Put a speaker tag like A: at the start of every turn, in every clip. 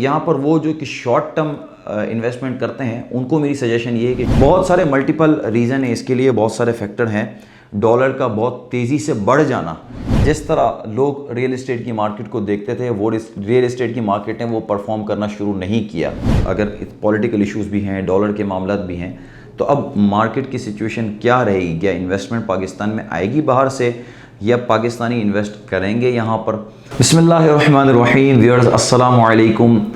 A: यहाँ पर वो जो कि शॉर्ट टर्म इन्वेस्टमेंट करते हैं उनको मेरी सजेशन ये है कि बहुत सारे मल्टीपल रीज़न है इसके लिए, बहुत सारे फैक्टर हैं। डॉलर का बहुत तेज़ी से बढ़ जाना, जिस तरह लोग रियल एस्टेट की मार्केट को देखते थे वो रियल एस्टेट की मार्केट ने वो परफॉर्म करना शुरू नहीं किया। अगर पॉलिटिकल इश्यूज़ भी हैं, डॉलर के मामला भी हैं, तो अब मार्केट की सिचुएशन क्या रहेगी? क्या इन्वेस्टमेंट पाकिस्तान में आएगी बाहर से या पाकिस्तानी इन्वेस्ट करेंगे यहाँ पर? बिस्मिल्लाहिर्रहमानिर्रहीम। व्यूअर्स अस्सलामु अलैकुम।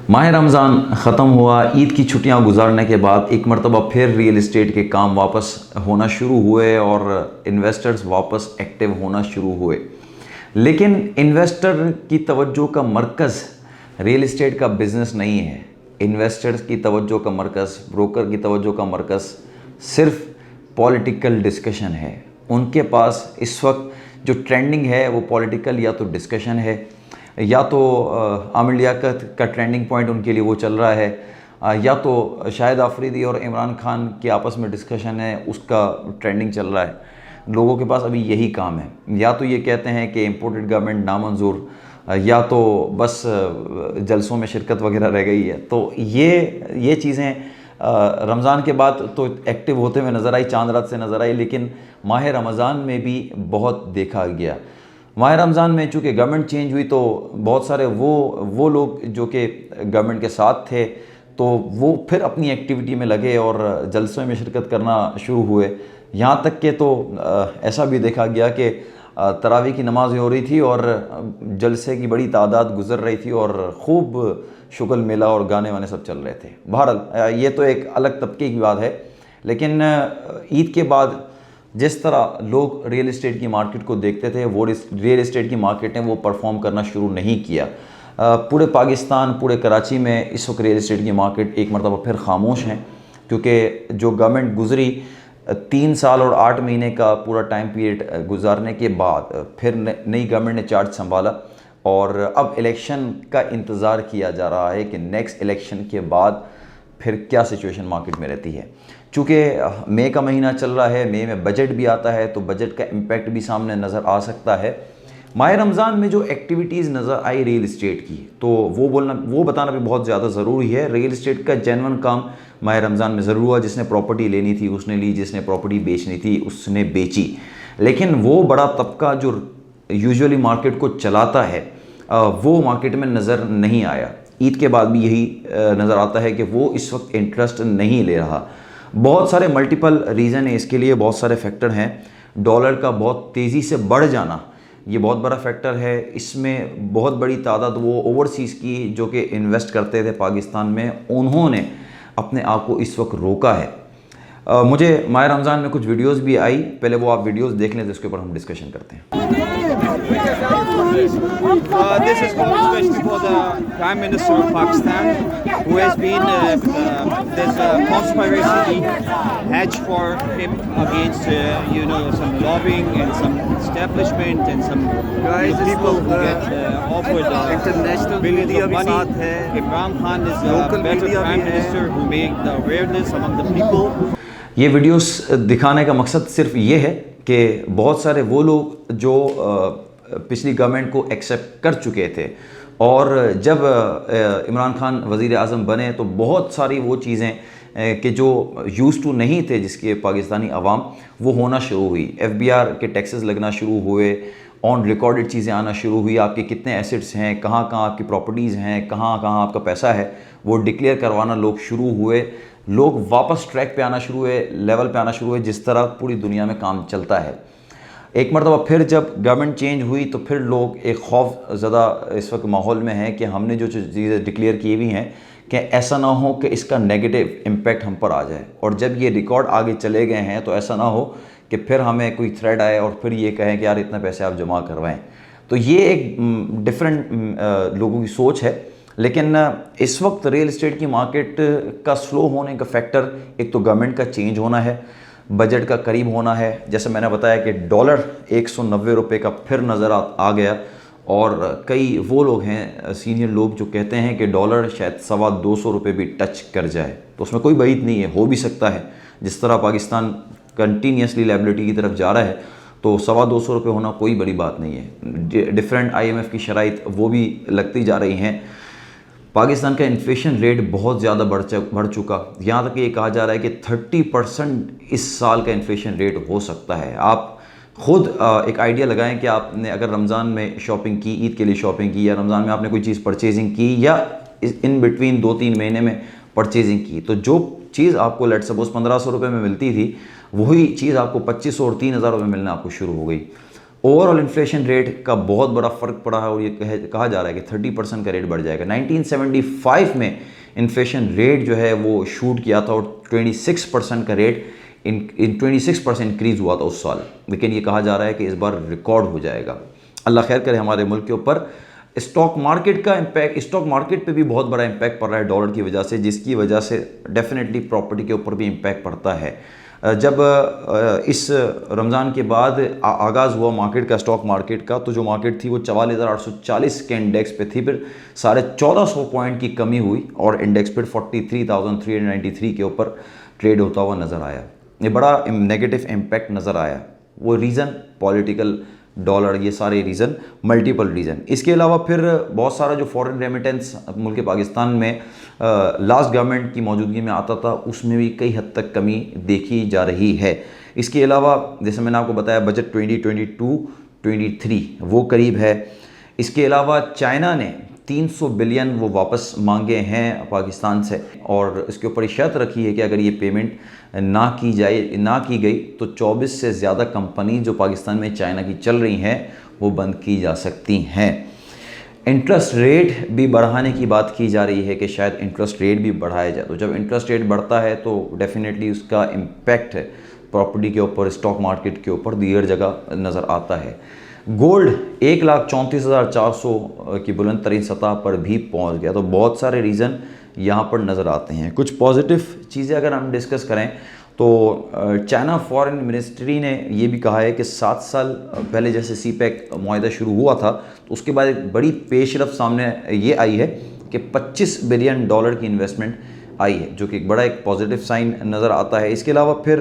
A: माह रमज़ान ख़त्म हुआ, ईद की छुट्टियां गुजारने के बाद एक मरतबा फिर रियल एस्टेट के काम वापस होना शुरू हुए और इन्वेस्टर्स वापस एक्टिव होना शुरू हुए। लेकिन इन्वेस्टर की तवज्जो का मरकज़ रियल एस्टेट का बिज़नेस नहीं है। इन्वेस्टर्स की तवज्जो का मरकज़, ब्रोकर की तवज्जो का मरकज़ सिर्फ पॉलिटिकल डिस्कशन है। उनके पास इस वक्त जो ट्रेंडिंग है वो पॉलिटिकल या तो डिस्कशन है या तो आमिर लियाकत का ट्रेंडिंग पॉइंट उनके लिए वो चल रहा है, या तो शाहिद आफरीदी और इमरान खान के आपस में डिस्कशन है, उसका ट्रेंडिंग चल रहा है। लोगों के पास अभी यही काम है, या तो ये कहते हैं कि इम्पोर्टेड गवर्नमेंट नामंजूर, या तो बस जलसों में शिरकत वगैरह रह गई है। तो ये चीज़ें रमज़ान के बाद तो एक्टिव होते हुए नज़र आई, चांद रात से नज़र आई, लेकिन माह रमज़ान में भी बहुत देखा गया। माह रमज़ान में चूँकि गवर्नमेंट चेंज हुई तो बहुत सारे वो लोग जो कि गवर्नमेंट के साथ थे तो वो फिर अपनी एक्टिविटी में लगे और जलसों में शिरकत करना शुरू हुए। यहाँ तक कि तो ऐसा भी देखा गया कि तरावी की नमाज़ हो रही थी और जलसे की बड़ी तादाद गुज़र रही थी और ख़ूब शुगल मेला और गाने वाने सब चल रहे थे। बहरहाल ये तो एक अलग तबके की बात है, लेकिन ईद के बाद जिस तरह लोग रियल एस्टेट की मार्केट को देखते थे वो रियल एस्टेट की मार्केट ने वो परफॉर्म करना शुरू नहीं किया। पूरे पाकिस्तान, पूरे कराची में इस वक्त रियल एस्टेट की मार्केट एक मरतबा फिर खामोश हैं, क्योंकि जो गवर्नमेंट गुजरी 3 साल और 8 महीने का पूरा टाइम पीरियड गुजारने के बाद फिर नई गवर्नमेंट ने चार्ज संभाला और अब इलेक्शन का इंतज़ार किया जा रहा है कि नेक्स्ट इलेक्शन के बाद फिर क्या सिचुएशन मार्केट में रहती है। चूँकि मई का महीना चल रहा है, मई में बजट भी आता है तो बजट का इम्पैक्ट भी सामने नज़र आ सकता है। माह रमज़ान में जो एक्टिविटीज़ नज़र आई रियल एस्टेट की, तो वो बताना भी बहुत ज़्यादा ज़रूरी है। रियल एस्टेट का जेन्युइन काम माह रमज़ान में ज़रूर हुआ। जिसने प्रॉपर्टी लेनी थी उसने ली, जिसने प्रॉपर्टी बेचनी थी उसने बेची। लेकिन वो बड़ा तबका जो यूजुअली मार्केट को चलाता है वो मार्केट में नज़र नहीं आया। ईद के बाद भी यही नज़र आता है कि वो इस वक्त इंटरेस्ट नहीं ले रहा। बहुत सारे मल्टीपल रीज़न है इसके लिए, बहुत सारे फैक्टर हैं। डॉलर का बहुत तेज़ी से बढ़ जाना ये बहुत बड़ा फैक्टर है। इसमें बहुत बड़ी तादाद वो ओवरसीज़ की जो कि इन्वेस्ट करते थे पाकिस्तान में, उन्होंने अपने आप को इस वक्त रोका है। मुझे माह रमज़ान में कुछ वीडियोस भी आई, पहले वो आप वीडियोस देख लें जिसके ऊपर हम डिस्कशन करते हैं।
B: This is going especially for the Prime Minister of Pakistan, who has been there's a conspiracy hedge for him against some lobbying and some establishment and some people who get offered
C: international
B: billions
C: media
B: of
C: भी
B: money.
C: साथ है,
B: Imran Khan is a
C: local
B: better
C: media
B: Prime
C: भी है।
B: Minister who made the awareness among the people.
A: ये videos दिखाने का मकसद सिर्फ ये है कि बहुत सारे वो लोग जो पिछली गवर्नमेंट को एक्सेप्ट कर चुके थे और जब इमरान खान वज़ीर आज़म बने तो बहुत सारी वो चीज़ें कि जो यूज़ टू नहीं थे जिसके पाकिस्तानी अवाम, वो होना शुरू हुई। FBR के टैक्सेस लगना शुरू हुए, ऑन रिकॉर्डेड चीज़ें आना शुरू हुई। आपके कितने एसेट्स हैं, कहाँ कहाँ आपकी प्रॉपर्टीज़ हैं, कहाँ कहाँ आपका पैसा है, वो डिक्लेयर करवाना लोग शुरू हुए। लोग वापस ट्रैक पे आना शुरू हुए, लेवल पे आना शुरू हुए, जिस तरह पूरी दुनिया में काम चलता है। एक मरतबा फिर जब गवर्नमेंट चेंज हुई तो फिर लोग एक खौफ ज़दा इस वक्त माहौल में हैं कि हमने जो चीज़ें डिक्लेयर की हुई हैं कि ऐसा ना हो कि इसका नेगेटिव इम्पैक्ट हम पर आ जाए, और जब ये रिकॉर्ड आगे चले गए हैं तो ऐसा ना हो कि फिर हमें कोई थ्रेड आए और फिर ये कहें कि यार इतने पैसे आप जमा करवाएं। तो ये एक डिफरेंट लोगों की सोच है। लेकिन इस वक्त रियल एस्टेट की मार्केट का स्लो होने का फैक्टर एक तो गवर्नमेंट का चेंज होना है, बजट का करीब होना है। जैसे मैंने बताया कि डॉलर 190 रुपये का फिर नज़र आ गया, और कई वो लोग हैं सीनियर लोग जो कहते हैं कि डॉलर शायद 225 रुपये भी टच कर जाए। तो उसमें कोई बात नहीं है, हो भी सकता है। जिस तरह पाकिस्तान कंटिन्यूसली लायबिलिटी की तरफ जा रहा है तो 225 रुपये होना कोई बड़ी बात नहीं है। डिफरेंट IMF की शराइत वो भी लगती जा रही हैं। पाकिस्तान का इन्फ्लेशन रेट बहुत ज़्यादा बढ़ चुका, यहाँ तक ये कहा जा रहा है कि 30% इस साल का इन्फ्लेशन रेट हो सकता है। आप खुद एक आइडिया लगाएं कि आपने अगर रमज़ान में शॉपिंग की, ईद के लिए शॉपिंग की, या रमज़ान में आपने कोई चीज़ परचेजिंग की, या इन बिटवीन 2-3 महीने में परचेजिंग की, तो जो चीज़ आपको लेट सपोज 1500 रुपये में मिलती थी, वही चीज़ आपको 2500 और 3000 रुपये मिलना आपको शुरू हो गई। ओवरऑल इन्फ्लेशन रेट का बहुत बड़ा फ़र्क पड़ा है और ये कहा जा रहा है कि 30% का रेट बढ़ जाएगा। 1975 में इन्फ्लेशन रेट जो है वो शूट किया था और 26% का रेट इन 26% इंक्रीज़ हुआ था उस साल, लेकिन ये कहा जा रहा है कि इस बार रिकॉर्ड हो जाएगा। अल्लाह खैर करे हमारे मुल्क के ऊपर। स्टॉक मार्केट का इम्पैक्ट, स्टॉक मार्केट पे भी बहुत बड़ा इम्पैक्ट पड़ रहा है डॉलर की वजह से, जिसकी वजह से डेफिनेटली प्रॉपर्टी के ऊपर भी इम्पैक्ट पड़ता है। जब इस रमज़ान के बाद आगाज़ हुआ मार्केट का, स्टॉक मार्केट का, तो जो मार्केट थी वो 44,840 के इंडेक्स पे थी, फिर 1450 पॉइंट की कमी हुई और इंडेक्स फिर 43,393 के ऊपर ट्रेड होता हुआ नज़र आया। ये बड़ा नेगेटिव इम्पैक्ट नज़र आया। वो रीज़न पॉलिटिकल, डॉलर, ये सारे रीज़न, मल्टीपल रीज़न। इसके अलावा फिर बहुत सारा जो फॉरेन रेमिटेंस मुल्क पाकिस्तान में लास्ट गवर्नमेंट की मौजूदगी में आता था, उसमें भी कई हद तक कमी देखी जा रही है। इसके अलावा जैसे मैंने आपको बताया बजट 2022-23 वो करीब है। इसके अलावा चाइना ने 300 बिलियन वो वापस मांगे हैं पाकिस्तान से, और इसके ऊपर शर्त रखी है कि अगर ये पेमेंट ना की गई तो 24 से ज़्यादा कंपनी जो पाकिस्तान में चाइना की चल रही हैं वो बंद की जा सकती हैं। इंटरेस्ट रेट भी बढ़ाने की बात की जा रही है कि शायद इंटरेस्ट रेट भी बढ़ाया जाए। तो जब इंटरेस्ट रेट बढ़ता है तो डेफिनेटली उसका इम्पैक्ट प्रॉपर्टी के ऊपर, स्टॉक मार्केट के ऊपर दीगर जगह नज़र आता है। गोल्ड 1,34,400 की बुलंद तरीन सतह पर भी पहुंच गया। तो बहुत सारे रीज़न यहाँ पर नज़र आते हैं। कुछ पॉजिटिव चीज़ें अगर हम डिस्कस करें तो चाइना फॉरेन मिनिस्ट्री ने ये भी कहा है कि 7 साल पहले जैसे सीपैक मुआहदा शुरू हुआ था, तो उसके बाद एक बड़ी पेशरफ सामने ये आई है कि 25 बिलियन डॉलर की इन्वेस्टमेंट आई है, जो कि एक बड़ा पॉजिटिव साइन नज़र आता है। इसके अलावा फिर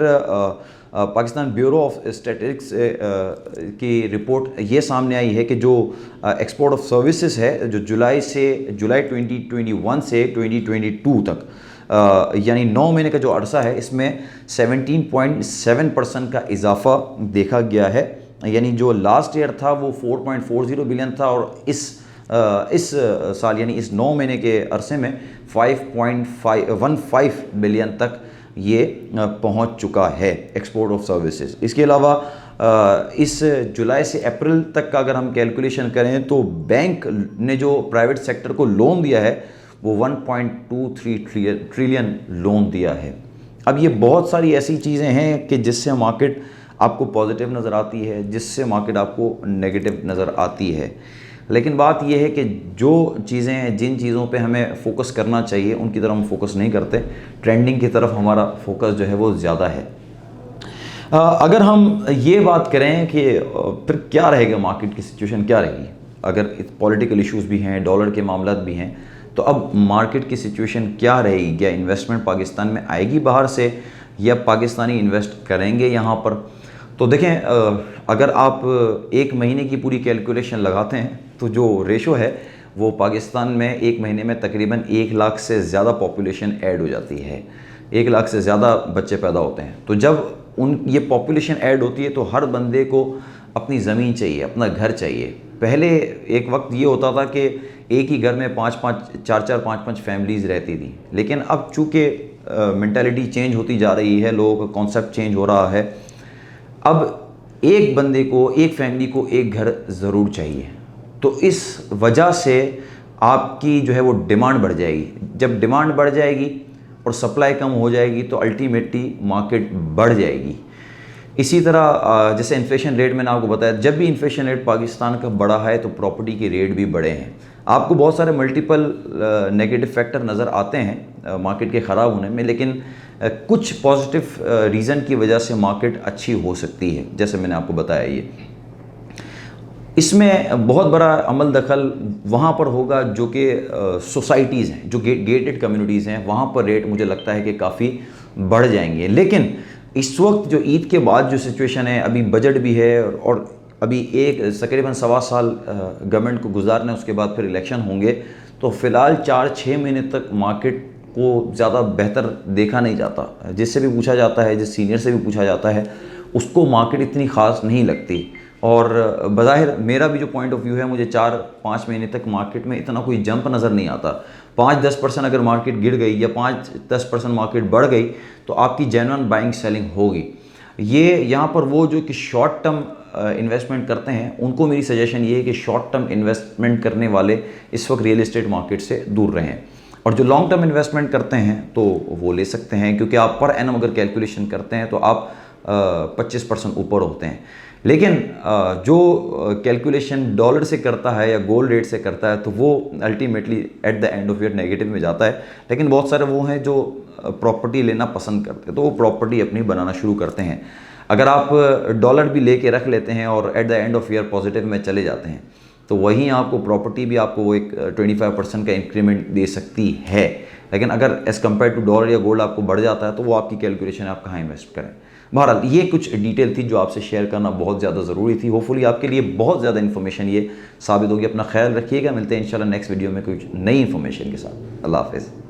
A: पाकिस्तान ब्यूरो ऑफ स्टैटिस्टिक्स की रिपोर्ट ये सामने आई है कि जो एक्सपोर्ट ऑफ सर्विसेज है, जो जुलाई 2021 से 2022 तक यानी 9 महीने का जो अरसा है, इसमें 17.7% का इजाफा देखा गया है। यानी जो लास्ट ईयर था वो 4.40 बिलियन था और इस साल यानी इस 9 महीने के अरसे में 5.15 बिलियन तक ये पहुंच चुका है एक्सपोर्ट ऑफ सर्विसेज। इसके अलावा इस जुलाई से अप्रैल तक का अगर हम कैलकुलेशन करें तो बैंक ने जो प्राइवेट सेक्टर को लोन दिया है वो 1.23 ट्रिलियन लोन दिया है। अब ये बहुत सारी ऐसी चीज़ें हैं कि जिससे मार्केट आपको पॉजिटिव नज़र आती है, जिससे मार्केट आपको नेगेटिव नज़र आती है। लेकिन बात यह है कि जो चीज़ें हैं, जिन चीज़ों पे हमें फोकस करना चाहिए उनकी तरफ हम फोकस नहीं करते, ट्रेंडिंग की तरफ हमारा फोकस जो है वो ज़्यादा है। अगर हम ये बात करें कि फिर क्या रहेगा, मार्केट की सिचुएशन क्या रहेगी, अगर पॉलिटिकल इश्यूज़ भी हैं, डॉलर के मामला भी हैं, तो अब मार्केट की सिचुएशन क्या रहेगी? क्या इन्वेस्टमेंट पाकिस्तान में आएगी बाहर से, या पाकिस्तानी इन्वेस्ट करेंगे यहाँ पर? तो देखें, अगर आप 1 महीने की पूरी कैलकुलेशन लगाते हैं तो जो रेशो है वो पाकिस्तान में 1 महीने में तकरीबन 1 लाख से ज़्यादा पॉपुलेशन ऐड हो जाती है, 1 लाख से ज़्यादा बच्चे पैदा होते हैं। तो जब ये पॉपुलेशन ऐड होती है तो हर बंदे को अपनी ज़मीन चाहिए, अपना घर चाहिए। पहले एक वक्त ये होता था कि एक ही घर में 4-4 5-5 फैमिलीज़ रहती थी, लेकिन अब चूँकि मेंटालिटी चेंज होती जा रही है, लोगों का कॉन्सेप्ट चेंज हो रहा है, अब एक बंदे को, एक फैमिली को एक घर ज़रूर चाहिए। तो इस वजह से आपकी जो है वो डिमांड बढ़ जाएगी। जब डिमांड बढ़ जाएगी और सप्लाई कम हो जाएगी तो अल्टीमेटली मार्केट बढ़ जाएगी। इसी तरह जैसे इन्फ्लेशन रेट मैंने आपको बताया, जब भी इन्फ्लेशन रेट पाकिस्तान का बढ़ा है तो प्रॉपर्टी के रेट भी बढ़े हैं। आपको बहुत सारे मल्टीपल नेगेटिव फैक्टर नज़र आते हैं मार्केट के ख़राब होने में, लेकिन कुछ पॉजिटिव रीज़न की वजह से मार्केट अच्छी हो सकती है, जैसे मैंने आपको बताया। ये इसमें बहुत बड़ा अमल दखल वहाँ पर होगा जो कि सोसाइटीज़ हैं, जो गेटेड कम्युनिटीज़ हैं, वहाँ पर रेट मुझे लगता है कि काफ़ी बढ़ जाएंगे। लेकिन इस वक्त जो ईद के बाद जो सिचुएशन है, अभी बजट भी है और अभी तकरीबन 1.25 साल गवर्नमेंट को गुजारना है, उसके बाद फिर इलेक्शन होंगे, तो फ़िलहाल 4-6 महीने तक मार्केट को ज़्यादा बेहतर देखा नहीं जाता। जिससे भी पूछा जाता है, जिस सीनियर से भी पूछा जाता है, उसको मार्केट इतनी ख़ास नहीं लगती। और बज़ाहिर मेरा भी जो पॉइंट ऑफ व्यू है, मुझे 4-5 महीने तक मार्केट में इतना कोई जंप नज़र नहीं आता। 5-10% अगर मार्केट गिर गई या 5-10% मार्केट बढ़ गई तो आपकी जेन्युइन बाइंग सेलिंग होगी। ये यहाँ पर वो जो कि शॉर्ट टर्म इन्वेस्टमेंट करते हैं, उनको मेरी सजेशन ये है कि शॉर्ट टर्म इन्वेस्टमेंट करने वाले इस वक्त रियल एस्टेट मार्केट से दूर रहें। और जो लॉन्ग टर्म इन्वेस्टमेंट करते हैं तो वो ले सकते हैं, क्योंकि आप पर एनम अगर कैलकुलेशन करते हैं तो आप 25% ऊपर होते हैं। लेकिन जो कैलकुलेशन डॉलर से करता है या गोल्ड रेट से करता है तो वो ultimately at the end of year negative में जाता है। लेकिन बहुत सारे वो हैं जो प्रॉपर्टी लेना पसंद करते हैं, तो वो प्रॉपर्टी अपनी बनाना शुरू करते हैं। अगर आप डॉलर भी लेके रख लेते हैं और at the end of year positive में चले जाते हैं, तो वहीं आपको प्रॉपर्टी भी आपको वो एक 25% का इंक्रीमेंट दे सकती है। लेकिन अगर एज़ कम्पेयर टू डॉलर या गोल्ड आपको बढ़ जाता है तो वो आपकी कैलकुलेशन आप कहाँ इन्वेस्ट करें। बहरहाल ये कुछ डिटेल थी जो आपसे शेयर करना बहुत ज़्यादा ज़रूरी थी। होपफुली आपके लिए बहुत ज़्यादा इन्फॉर्मेशन ये साबित होगी। अपना ख्याल रखिएगा, मिलते हैं इंशाल्लाह नेक्स्ट वीडियो में कुछ नई इन्फॉर्मेशन के साथ। अल्लाह हाफ़िज़।